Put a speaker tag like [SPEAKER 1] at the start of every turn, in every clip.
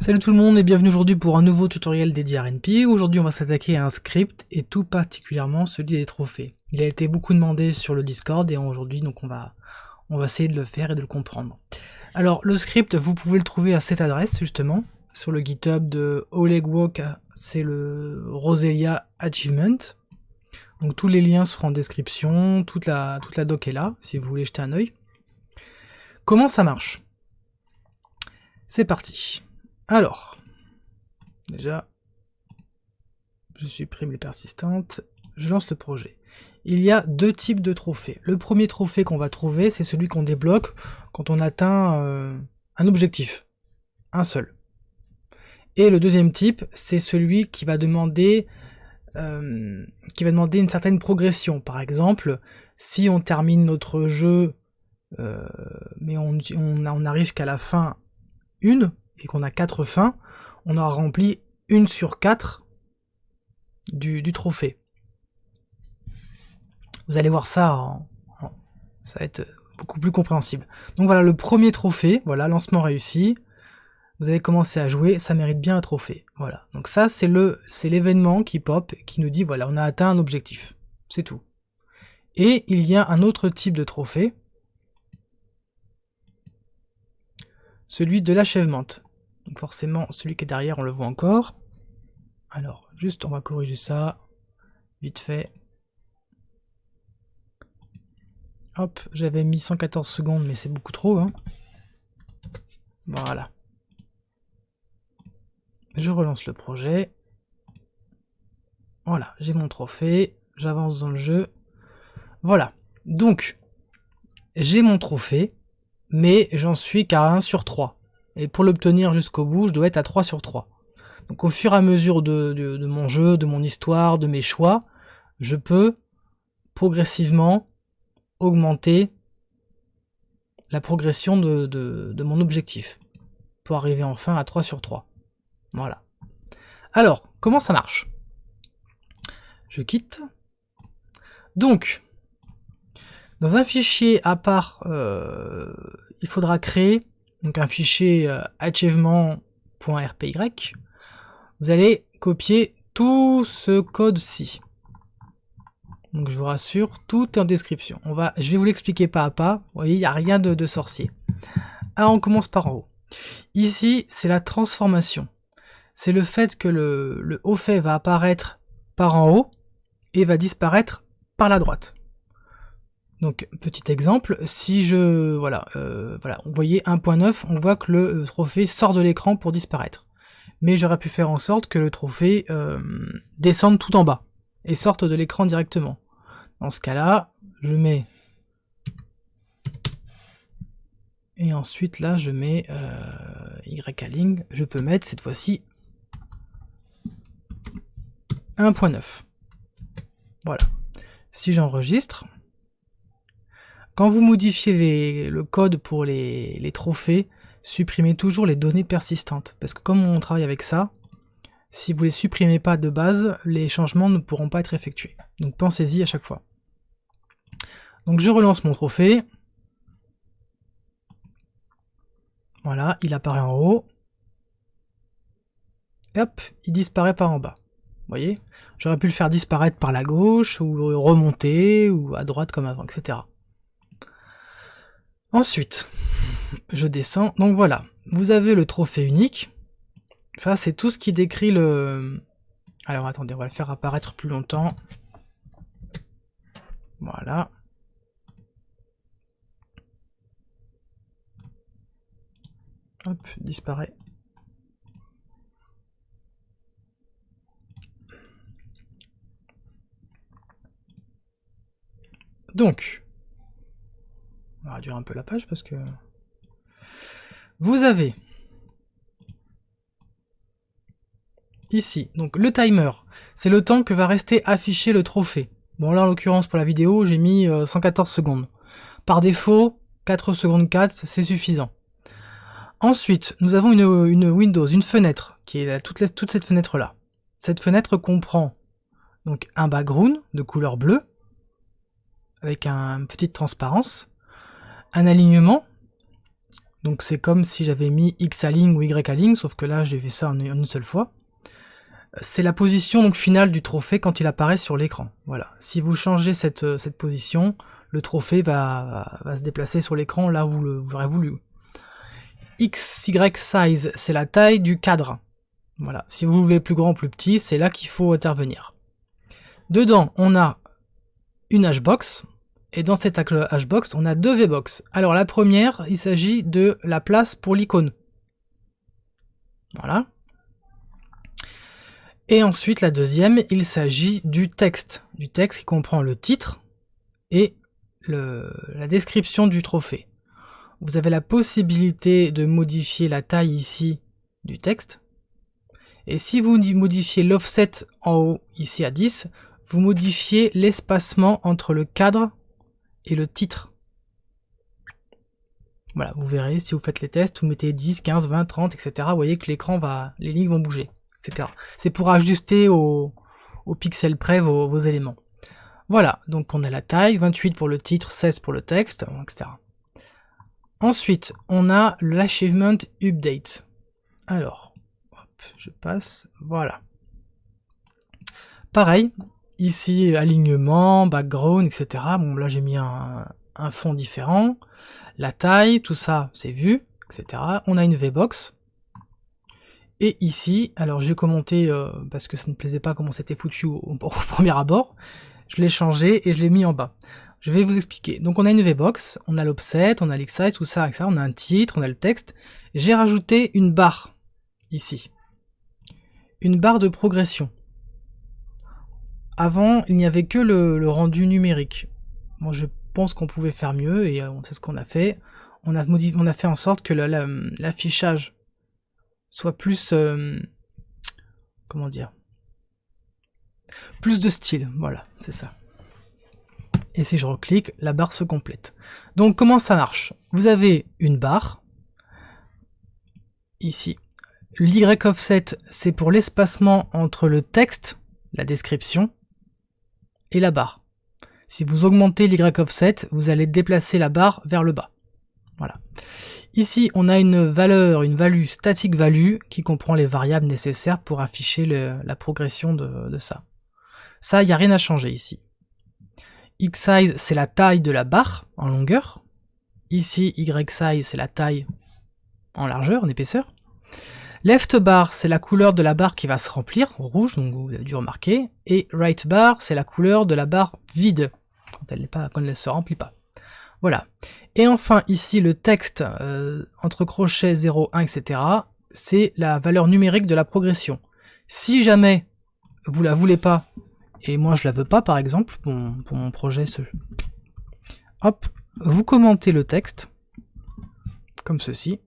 [SPEAKER 1] Salut tout le monde et bienvenue aujourd'hui pour un nouveau tutoriel dédié à RNP. Aujourd'hui on va s'attaquer à un script et tout particulièrement celui des trophées. Il a été beaucoup demandé sur le Discord et aujourd'hui donc on va essayer de le faire et de le comprendre. Alors le script vous pouvez le trouver à cette adresse justement, sur le GitHub de Olegwok, c'est le Roselia Achievement. Donc tous les liens seront en description, toute la doc est là si vous voulez jeter un œil. Comment ça marche? C'est parti. Alors, déjà, je supprime les persistantes, je lance le projet. Il y a deux types de trophées. Le premier trophée qu'on va trouver, c'est celui qu'on débloque quand on atteint un objectif, un seul. Et le deuxième type, c'est celui qui va demander une certaine progression. Par exemple, si on termine notre jeu, mais on arrive qu'à la fin 1, et qu'on a 4 fins, on aura rempli 1 sur 4 du trophée. Vous allez voir ça, ça va être beaucoup plus compréhensible. Donc voilà le premier trophée, voilà, lancement réussi. Vous avez commencé à jouer, ça mérite bien un trophée. Voilà, donc ça c'est l'événement qui pop, qui nous dit voilà, on a atteint un objectif. C'est tout. Et il y a un autre type de trophée, celui de l'achèvement. Donc forcément, celui qui est derrière, on le voit encore. Alors, juste, on va corriger ça, vite fait. Hop, j'avais mis 114 secondes, mais c'est beaucoup trop, hein. Voilà. Je relance le projet. Voilà, j'ai mon trophée, j'avance dans le jeu. Voilà, donc, j'ai mon trophée, mais j'en suis qu'à 1 sur 3. Et pour l'obtenir jusqu'au bout, je dois être à 3 sur 3. Donc au fur et à mesure de mon jeu, de mon histoire, de mes choix, je peux progressivement augmenter la progression de mon objectif, pour arriver enfin à 3 sur 3. Voilà. Alors, comment ça marche? Je quitte. Donc, dans un fichier à part, il faudra créer donc un fichier achievement.rpy. Vous allez copier tout ce code-ci. Donc je vous rassure, tout est en description. Je vais vous l'expliquer pas à pas. Vous voyez, il n'y a rien de sorcier. Alors on commence par en haut. Ici, c'est la transformation. C'est le fait que le haut fait va apparaître par en haut et va disparaître par la droite. Donc, petit exemple, si je... Voilà, vous voyez 1.9, on voit que le trophée sort de l'écran pour disparaître. Mais j'aurais pu faire en sorte que le trophée descende tout en bas et sorte de l'écran directement. Dans ce cas-là, je mets... Et ensuite, là, je mets YAling. Je peux mettre, cette fois-ci, 1.9. Voilà. Si j'enregistre... Quand vous modifiez le code pour les trophées, supprimez toujours les données persistantes. Parce que comme on travaille avec ça, si vous ne les supprimez pas de base, les changements ne pourront pas être effectués. Donc pensez-y à chaque fois. Donc je relance mon trophée. Voilà, il apparaît en haut. Et hop, il disparaît par en bas. Vous voyez? J'aurais pu le faire disparaître par la gauche, ou remonter, ou à droite comme avant, etc. Ensuite, je descends, donc voilà, vous avez le trophée unique, ça c'est tout ce qui décrit le... Alors attendez, on va le faire apparaître plus longtemps, voilà. Hop, disparaît. Donc, on va réduire un peu la page parce que... Vous avez ici, donc le timer, c'est le temps que va rester affiché le trophée. Bon là en l'occurrence pour la vidéo, j'ai mis 114 secondes. Par défaut, 4 secondes 4, c'est suffisant. Ensuite, nous avons une Windows, une fenêtre, qui est toute cette fenêtre-là. Cette fenêtre comprend donc un background de couleur bleue, avec une petite transparence, un alignement, Donc c'est comme si j'avais mis X align ou Y align, sauf que là j'ai fait ça en une seule fois. C'est la position donc finale du trophée quand il apparaît sur l'écran. Voilà. Si vous changez cette position, le trophée va se déplacer sur l'écran là où vous l'aurez voulu. XY size, c'est la taille du cadre. Voilà. Si vous voulez plus grand ou plus petit, c'est là qu'il faut intervenir. Dedans, on a une hbox. Et dans cette hbox, on a deux vbox. Alors la première, il s'agit de la place pour l'icône. Voilà. Et ensuite, la deuxième, il s'agit du texte. Du texte qui comprend le titre et la description du trophée. Vous avez la possibilité de modifier la taille ici du texte. Et si vous modifiez l'offset en haut, ici à 10, vous modifiez l'espacement entre le cadre et le titre. Voilà, vous verrez, si vous faites les tests, vous mettez 10, 15, 20, 30, etc. Vous voyez que l'écran les lignes vont bouger, etc. C'est pour ajuster au pixel près vos éléments. Voilà, donc on a la taille, 28 pour le titre, 16 pour le texte, etc. Ensuite, on a l'achievement update. Alors, hop, je passe, voilà. Pareil, ici, alignement, background, etc. Bon, là j'ai mis un fond différent. La taille, tout ça, c'est vu, etc. On a une VBox. Et ici, alors j'ai commenté, parce que ça ne plaisait pas comment c'était foutu au premier abord, je l'ai changé et je l'ai mis en bas. Je vais vous expliquer. Donc on a une VBox, on a l'offset, on a l'exsize, tout ça, etc. On a un titre, on a le texte. J'ai rajouté une barre, ici. Une barre de progression. Avant, il n'y avait que le rendu numérique. Moi, je pense qu'on pouvait faire mieux, et c'est ce qu'on a fait. On a fait en sorte que l'affichage soit plus... comment dire, plus de style, voilà, c'est ça. Et si je reclique, la barre se complète. Donc comment ça marche? Vous avez une barre, ici. L'Y offset, c'est pour l'espacement entre le texte, la description, et la barre. Si vous augmentez l'Y offset, vous allez déplacer la barre vers le bas. Voilà. Ici, on a une value static value qui comprend les variables nécessaires pour afficher la progression de ça. Ça, il n'y a rien à changer ici. Xsize, c'est la taille de la barre en longueur. Ici, YSize, c'est la taille en largeur, en épaisseur. Left bar, c'est la couleur de la barre qui va se remplir, rouge, donc vous avez dû remarquer. Et right bar, c'est la couleur de la barre vide, quand elle ne se remplit pas. Voilà. Et enfin, ici, le texte, entre crochets 0, 1, etc., c'est la valeur numérique de la progression. Si jamais vous la voulez pas, et moi je la veux pas, par exemple, pour mon projet, hop, vous commentez le texte, comme ceci.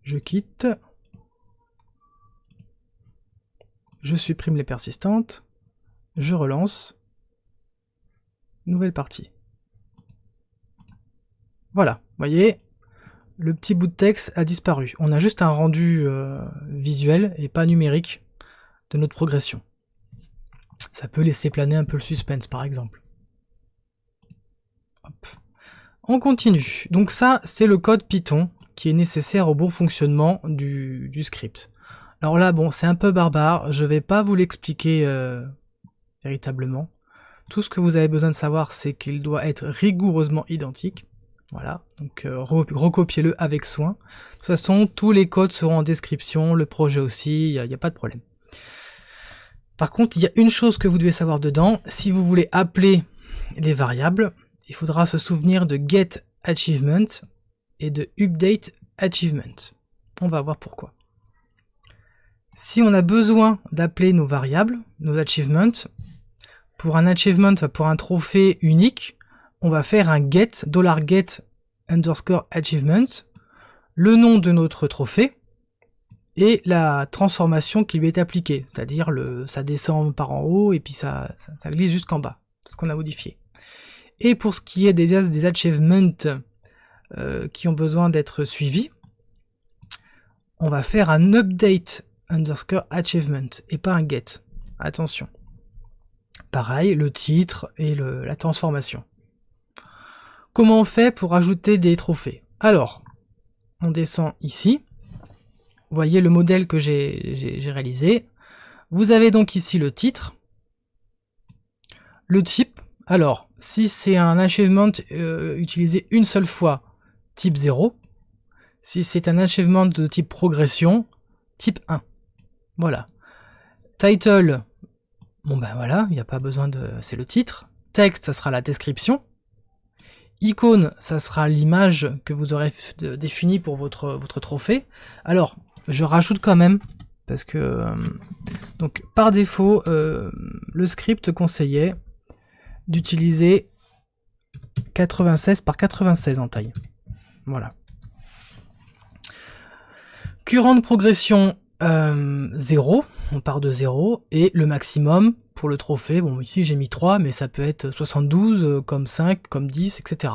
[SPEAKER 1] Je quitte. Je supprime les persistantes. Je relance. Nouvelle partie. Voilà, vous voyez, le petit bout de texte a disparu. On a juste un rendu visuel et pas numérique de notre progression. Ça peut laisser planer un peu le suspense, par exemple. Hop. On continue. Donc ça, c'est le code Python qui est nécessaire au bon fonctionnement du script. Alors là, bon, c'est un peu barbare. Je vais pas vous l'expliquer véritablement. Tout ce que vous avez besoin de savoir, c'est qu'il doit être rigoureusement identique. Voilà, donc recopiez-le avec soin. De toute façon, tous les codes seront en description, le projet aussi, il n'y a pas de problème. Par contre, il y a une chose que vous devez savoir dedans. Si vous voulez appeler les variables, il faudra se souvenir de getAchievement et de updateAchievement. On va voir pourquoi. Si on a besoin d'appeler nos variables, nos achievements, pour un achievement, pour un trophée unique, on va faire un get $get_achievement, le nom de notre trophée, et la transformation qui lui est appliquée, c'est-à-dire ça descend par en haut et puis ça glisse jusqu'en bas, c'est ce qu'on a modifié. Et pour ce qui est des achievements qui ont besoin d'être suivis, on va faire un update_achievement et pas un get. Attention. Pareil, le titre et la transformation. comment on fait pour ajouter des trophées? Alors, on descend ici. Vous voyez le modèle que j'ai réalisé. Vous avez donc ici le titre. Le type. Alors, si c'est un achievement utilisé une seule fois, type 0. Si c'est un achievement de type progression, type 1. Voilà. Title, bon ben voilà, il n'y a pas besoin de... c'est le titre. Texte, ça sera la description. Icône, ça sera l'image que vous aurez définie pour votre trophée. Alors, je rajoute quand même, parce que... donc, par défaut, le script conseillait d'utiliser 96 par 96 en taille. Voilà. Current de progression 0, on part de 0, et le maximum pour le trophée, bon ici j'ai mis 3, mais ça peut être 72, comme 5, comme 10, etc.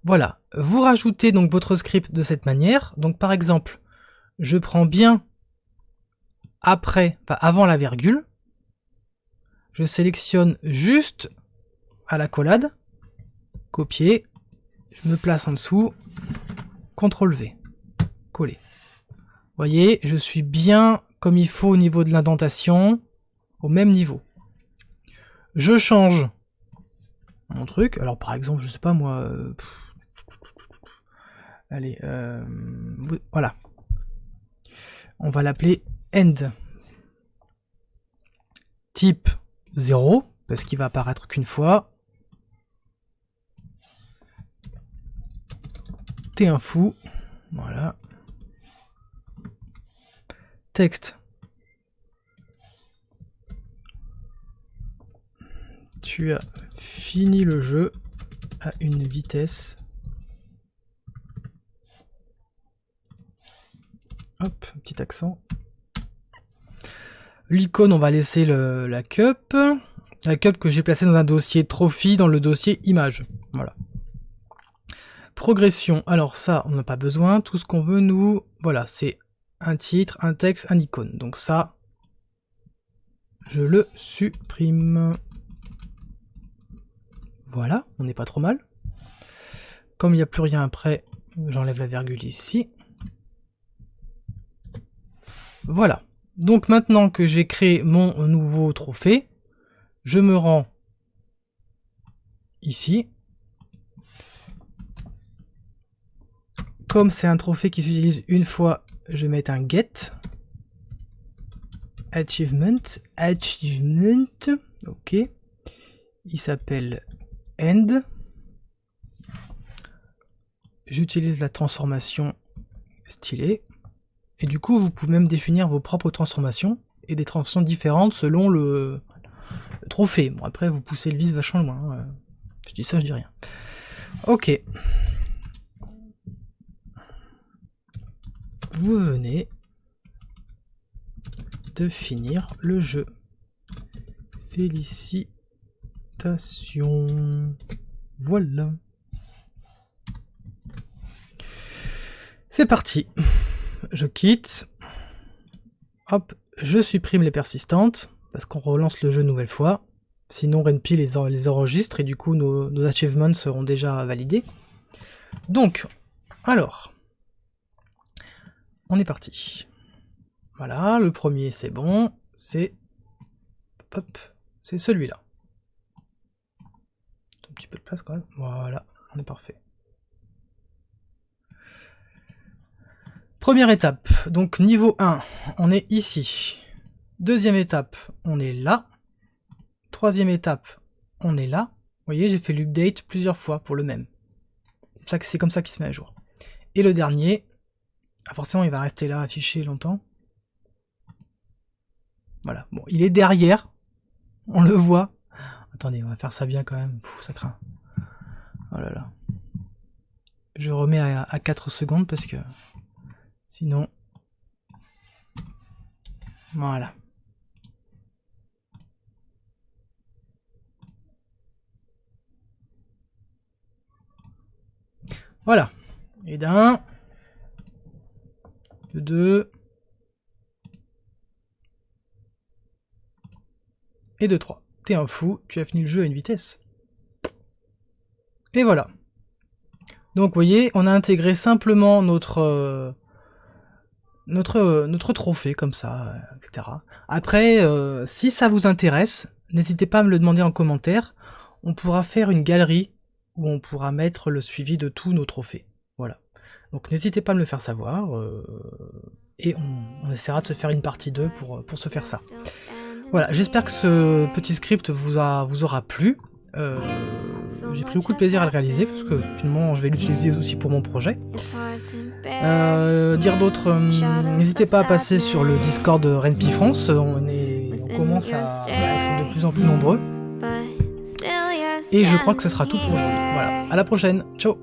[SPEAKER 1] Voilà, vous rajoutez donc votre script de cette manière, donc par exemple, je prends bien après, enfin avant la virgule, je sélectionne juste à l'accolade, copier, je me place en dessous, CTRL V, coller. Vous voyez, je suis bien comme il faut au niveau de l'indentation, au même niveau. Je change mon truc, alors par exemple, je sais pas moi, allez, voilà. On va l'appeler end. Type 0, parce qu'il va apparaître qu'une fois. T'es un fou. Voilà. Texte. Tu as fini le jeu à une vitesse. Hop, petit accent. L'icône, on va laisser la cup. La cup que j'ai placée dans un dossier trophy, dans le dossier image. Voilà. Progression, alors ça, on n'a pas besoin. Tout ce qu'on veut, nous, voilà, c'est un titre, un texte, un icône. Donc ça, je le supprime. Voilà, on n'est pas trop mal. Comme il n'y a plus rien après, j'enlève la virgule ici. Voilà. Donc maintenant que j'ai créé mon nouveau trophée, je me rends ici. Comme c'est un trophée qui s'utilise une fois, je vais mettre un get. Achievement. Ok. Il s'appelle end. J'utilise la transformation stylée. Et du coup, vous pouvez même définir vos propres transformations et des transformations différentes selon le trophée. Bon, après, vous poussez le vis vachement loin. Je dis ça, je dis rien. Ok. Vous venez de finir le jeu. Félicitations. Voilà. C'est parti. Je quitte. Hop, je supprime les persistantes, parce qu'on relance le jeu une nouvelle fois. Sinon Ren'Py les enregistre et du coup nos achievements seront déjà validés. Donc, alors, on est parti. Voilà, le premier c'est bon, c'est... Hop, c'est celui-là. Un petit peu de place quand même. Voilà, on est parfait. Première étape, donc niveau 1, on est ici. Deuxième étape, on est là. Troisième étape, on est là. Vous voyez, j'ai fait l'update plusieurs fois pour le même. C'est comme ça qu'il se met à jour. Et le dernier, forcément il va rester là affiché longtemps. Voilà, bon, il est derrière. On le voit. Attendez, on va faire ça bien quand même. Pff, ça craint. Oh là là. Je remets à 4 secondes parce que... sinon... Voilà. Voilà. Et d'un... de deux... et de 3. T'es un fou, tu as fini le jeu à une vitesse. Et voilà. Donc vous voyez, on a intégré simplement notre trophée comme ça, etc. Après, si ça vous intéresse, n'hésitez pas à me le demander en commentaire. On pourra faire une galerie où on pourra mettre le suivi de tous nos trophées. Voilà. Donc n'hésitez pas à me le faire savoir. Et on essaiera de se faire une partie 2 pour se faire ça. Voilà, j'espère que ce petit script vous aura plu. J'ai pris beaucoup de plaisir à le réaliser parce que finalement je vais l'utiliser aussi pour mon projet. Dire d'autres, n'hésitez pas à passer sur le Discord de Ren'Py France, on commence à être de plus en plus nombreux. Et je crois que ce sera tout pour aujourd'hui. Voilà, à la prochaine, ciao.